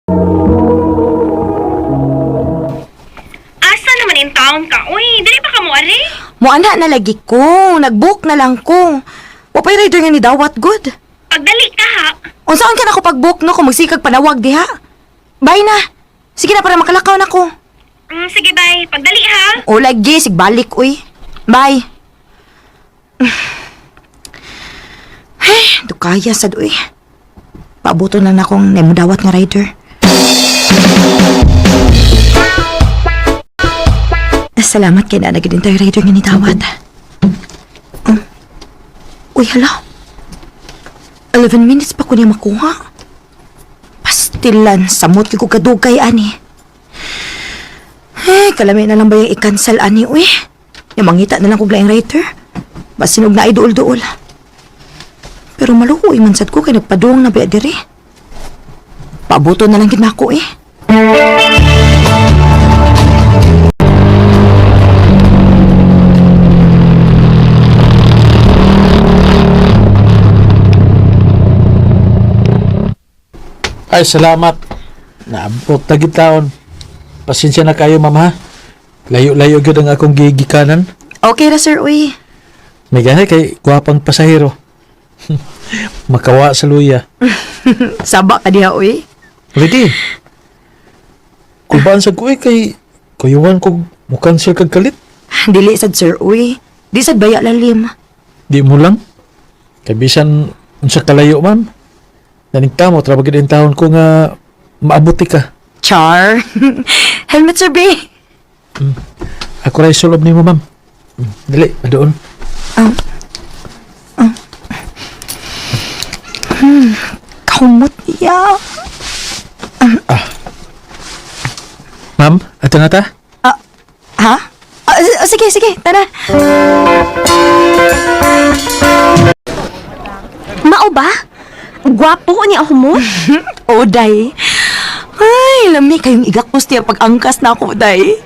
Asa naman in town ka? Uy, dili pa ka mo, ari? Muana na lagi ko. Nag-book na lang ko. Wapay rider nga ni Dawat good. Pagdali ka, ha? Unsaan ka na ko pag-book no kung magsikag panawag diha? Bye na. Sige na para makalakaw na ko. Sige, bye. Pagdali, ha? O lagi, sigbalik uy. Bye. Ay, dukaya sad uy. Paabuto na na akong nemudawat nga rider. Salamat kay na nagidintay rider nga ni Dawat. Uy, hala. 11 minutes pa ko niya makuha. Pastilan, samot ko kadugay, ani. Eh, kalamay na lang ba yung i-cancel, ani, uy? Yung mangita na lang kong laing writer. Basinog na ay duol-duol. Pero maluhoy man sad ko kay nagpaduwang na ba diri. Paabuto na lang gid nako eh. Ay, salamat. Naabot na gitaon. Pasensya na kayo, ma'am, ha? Layo-layo gyud ang akong gigikanan. Okay ra sir, uy. May gahay kay gwapang pasahero. Makawa sa luya. Saba ka diha, uy. Ready? Kulbaan sa kuy kay kuyuan ko mukansel kag kalit. Dili sad sir, uy. Di sad baya lalim. Di mo lang. Kay bisan unsa kalayo, ma'am. Naningtamo trabaho gid taon ko nga maabuti ka. Char. Helmet sir, be. Ako ray sulob nimo, ma'am. Dali, adoon. Kahumot niya. Ma'am, ato na ta? Ha? Sige, sige. Tara. Mao ba? Gwapo ni ako mo? Oday. Ay, lami kayong igakpos niya pag-angkas na ako, Day.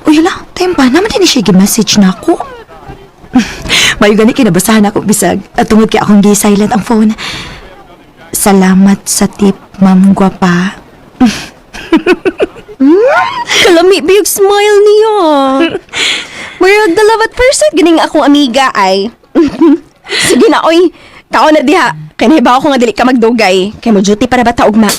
Uy, hala. Time pa naman din siya message na ako. Mayo gani kinabasahan ako bisag at tungod kay akong gi-silent ang phone. Salamat sa tip, Ma'am Gwapa. Kalami big smile niyo. Murag dalavat person gining akong amiga ay. Sige na oy. Kao na diha. Kay nahibaw ko nga dili ka magdugay. Kay mo duty para bata ugma.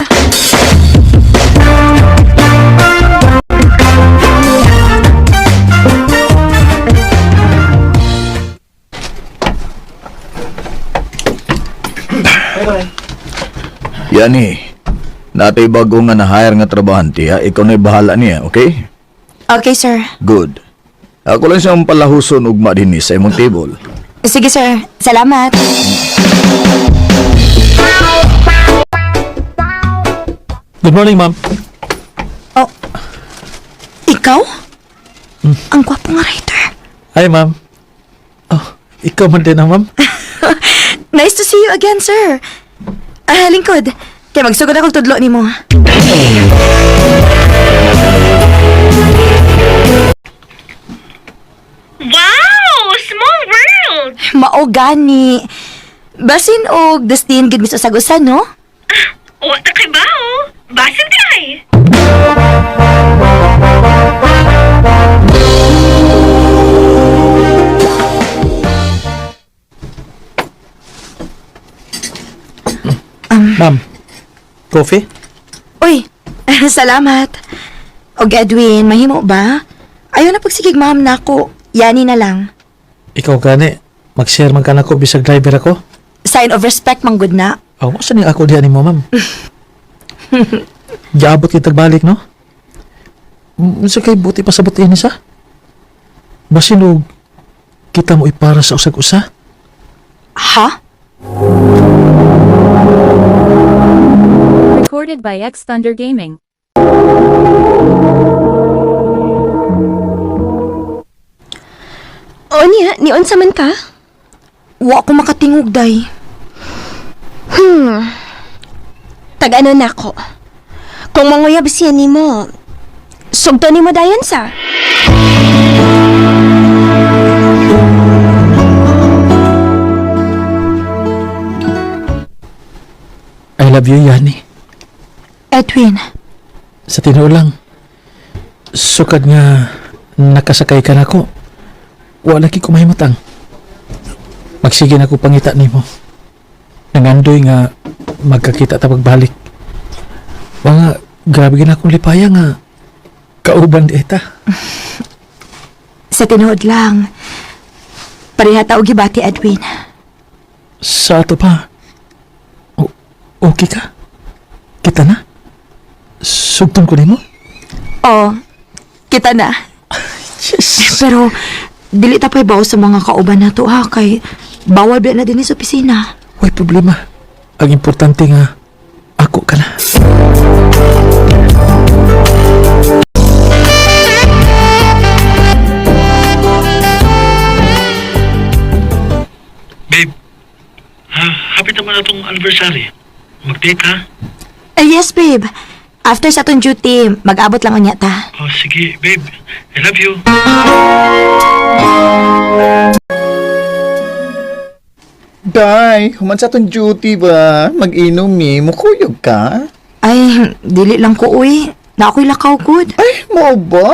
Yani, natay bago nga na-hire nga trabahante ha, ikaw na'y bahala niya, okay? Okay, sir. Good. Ako lang siyang palahuson ugma din sa imong table. Sige, sir. Salamat. Good morning, ma'am. Oh, ikaw? Ang gwapo nga writer. Hi, ma'am. Oh, ikaw man din, ma'am. Nice to see you again, sir. Lingkod. Kaya magsugod akong tudlo ni mo. Wow! Small world! Mao gani. Basin og destin gid mi sa sagusan, no? O, takay ba o? Basin ka ay. Ma'am, coffee? Uy, salamat. Og Edwin, mahimo ba? Ayaw na pagsigig ma'am na ako. Yani na lang. Ikaw gani, mag-share man ka na ko bisag driver ako? Sign of respect, manggod na. Oh, saan yung ako diyan ni mo, ma'am? Giabot kita balik, no? Sa kay buti pa sa buti sa? Basinog, kita mo ipara sa usag-usa? Ha? Recorded by X Thunder Gaming. O niya, ni unsa man ka? Wa ko makatingog, day. Tag-ano na ako. Kung manguyab siya ni mo, sugto ni mo dayon sa. I love you, Yani. Edwin, Sa tinuo lang, sukad nga nakasakay ka na ko, wala ki kumahimatang. Magsige na ko pangita ni mo. Nangandoy nga magkakita ta pagbalik. Mga grabe gina akong lipaya nga kauban di eta. sa tinuod lang, pareha ta og gibati, Edwin. Sa ato pa, okay ka? Kita na? Sugton ko nimo? Oh, kita na. Yes. Pero, dili ta pa'y bawo sa mga kauban nato ha, kay bawal ba na din sa opisina. Way problema. Ang importante nga, ako ka na. Babe, hapit naman na itong anniversary. Mag-date ha? Yes, babe. After sa atong duty, mag-abot lang unya ta. Oh, sige, babe. I love you. Day, human sa tong duty ba? Mag-inom mi, mukuyog ka? Ay, dili lang ko, uy. Na ako'y lakaw, good. Ay, mo ba?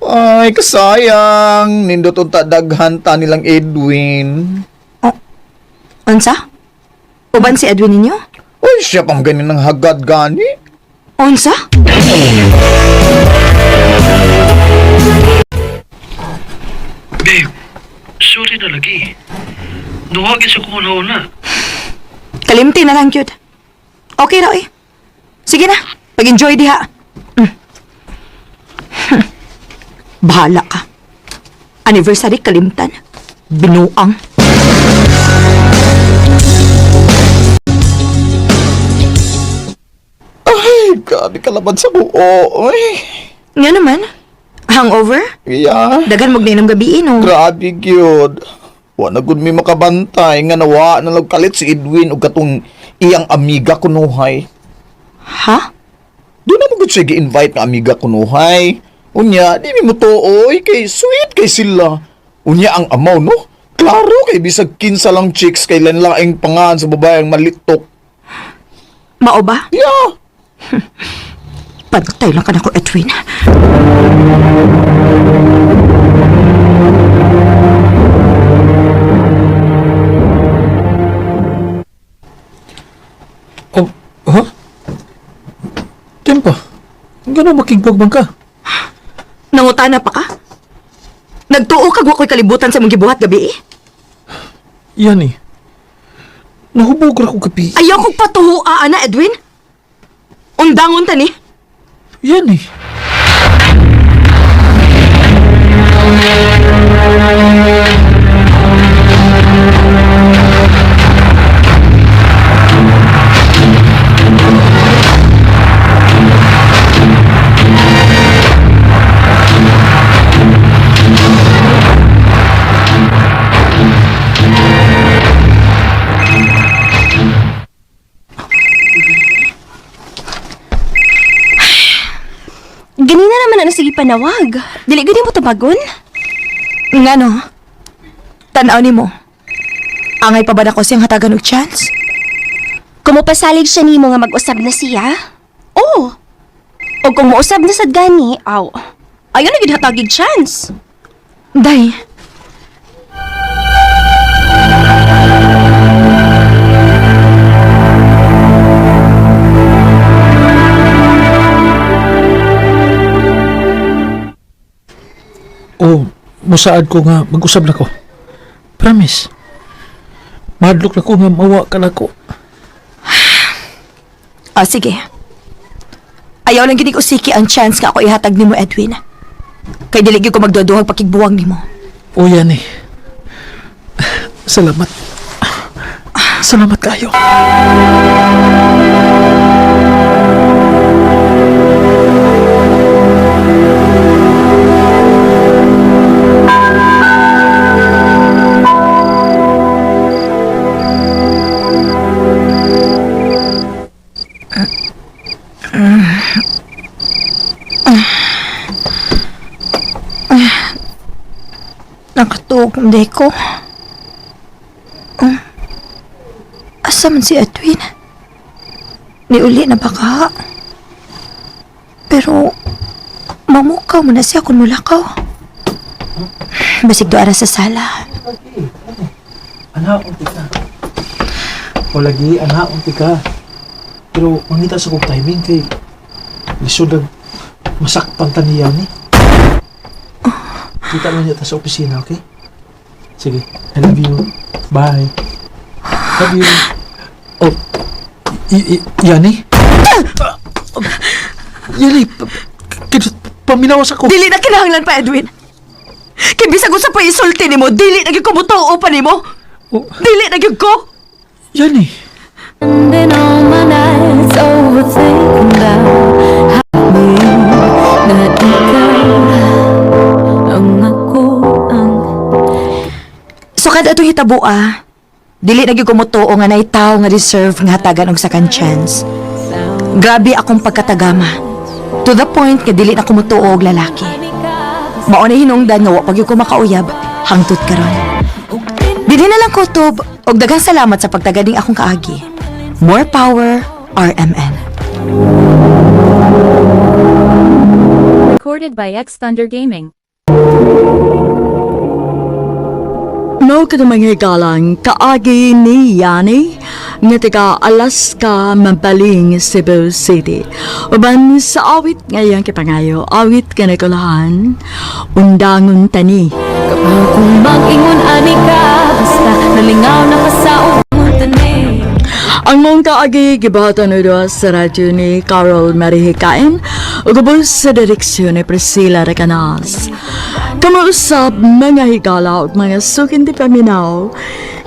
Ay, kasayang. Nindot unta daghan ta nilang Edwin. Unsa? Uban si Edwin ninyo? Ay, siya pang ganin ng hagad gani. Unsa? Babe, sorry na lagi. Nuwagin sa kung na. Kalimti na lang, cute. Okay na, eh. Sige na, pag-enjoy diha. Bahala ka. Anniversary kalimtan. Binuang. Ay, grabe kalaban sa buo. Ay, Nga naman. Hangover? iya. Dagan magninam gabi, no? Grabe gyud. Wa na gud mi makabantay nga nawa na kalit si Edwin ug katong iyang amiga kunuhay. Ha? Doon na mo gud siya gi-invite nga amiga kunuhay. Unya, di mi mo tuoy kay sweet kay sila. Unya ang amaw no? Klaro kay bisag kinsa lang chicks kay laing pangan sa babayang malitok. Mao ba? Yeah. Pantay lang ka na ko, Edwin. Oh, ha? Tempa, gano'n makigbog ka? Nangutana pa ka? Nagtuo kag wa ko'y kalibutan sa mong gibuhat gabi, eh? Yan eh. Nahubog ra ko gabi. Ayaw kong patuhoa, na, Edwin. Undangon ta ni. Yan eh. Ganina naman na sige panawag. Dili gani mo tumagon? Nga no? Tanaw ni mo. Angay pa ba na ko siyang hatagan og chance? Kumupasalig siya nimo nga mag-usab na siya? Oo. O kung mausab na sad gani, aw. Ayaw na gid hatagig chance. Day. Oh, musaad ko nga mag-usab na ko. Promise. Madlok na ko nga mawa ka na ko. Sige. Ayaw lang ginig usiki ang chance nga ako ihatag ni mo, Edwin. Kay dili gyud ko magduduhag pakigbuwang ni mo. O yan eh. Salamat. Salamat kayo. Nakatuog ang deko. Asa man si Edwin? Niuli na baka. Pero, mamukaw mo na siya kung mulakaw. Basig doon sa sala. Anak, unti ka. O lagi, anak, unti ka. Pero mangita sa kong timing kay lisod ang masaktan ta niya ni. Kita lang niya ta sa opisina, okay? Sige, I love you. Bye. Love you. Oh, Yani? Yani, paminawas ako. Dili na kinahanglan pa, Edwin. Kaya bisag ko sa paisulti ni mo, dili na gyud ko mutuo pa ni mo. Oh, Dili na gyud ko. Yani. Spending all my nights overthinking about happening na ikaw ang ako ang So kada itong hitabo dili na gyud ko mutuo nga nay tao nga deserve nga hatagan og second chance. Grabe akong pagkatagama. To the point nga dili na ko mutuo og lalaki. Mao na hinungdan nga wa pa gyud ko makauyab hangtod karon. Dili na lang ko tob og daghang salamat sa pagtagading akong kaagi. More power, RMN. Recorded by X Thunder Gaming. No ka mga galang kaagi ni Yani nga taga Alaska mabaling Cebu City. Uban sa awit ngayang kipangayo, awit ka na kulahan, undangon tani. kapag kung mag-ingon ani ka basta nalingaw na ka sa umong tanig. Ang mong kaagi gibatan na sa radyo ni Carol Marihikain o gabos sa direksyon ni Priscilla Recanas. Kamuusap mga higala o mga sukin di paminaw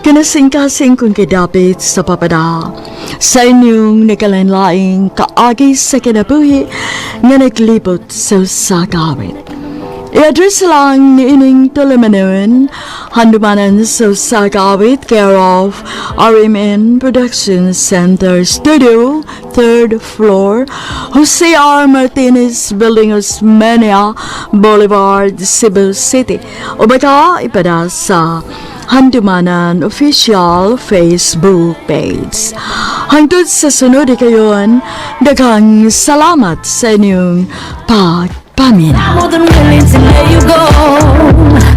kinasing-kasing kung kidapit sa papada sa inyong nakalanlaing kaagi sa kinabuhi nga naglibot sa usagawit. I-address lang ni ining tulumanon handumanan sa usagawit care of RMN Production Center Studio 3rd floor Jose R. Martinez Building Osmeña Boulevard, Cebu City o baka ipada sa Handumanan Official Facebook page. Hangtod sa sunod kayon, daghang salamat sa inyong pagpaminaw. More than willing to let you go.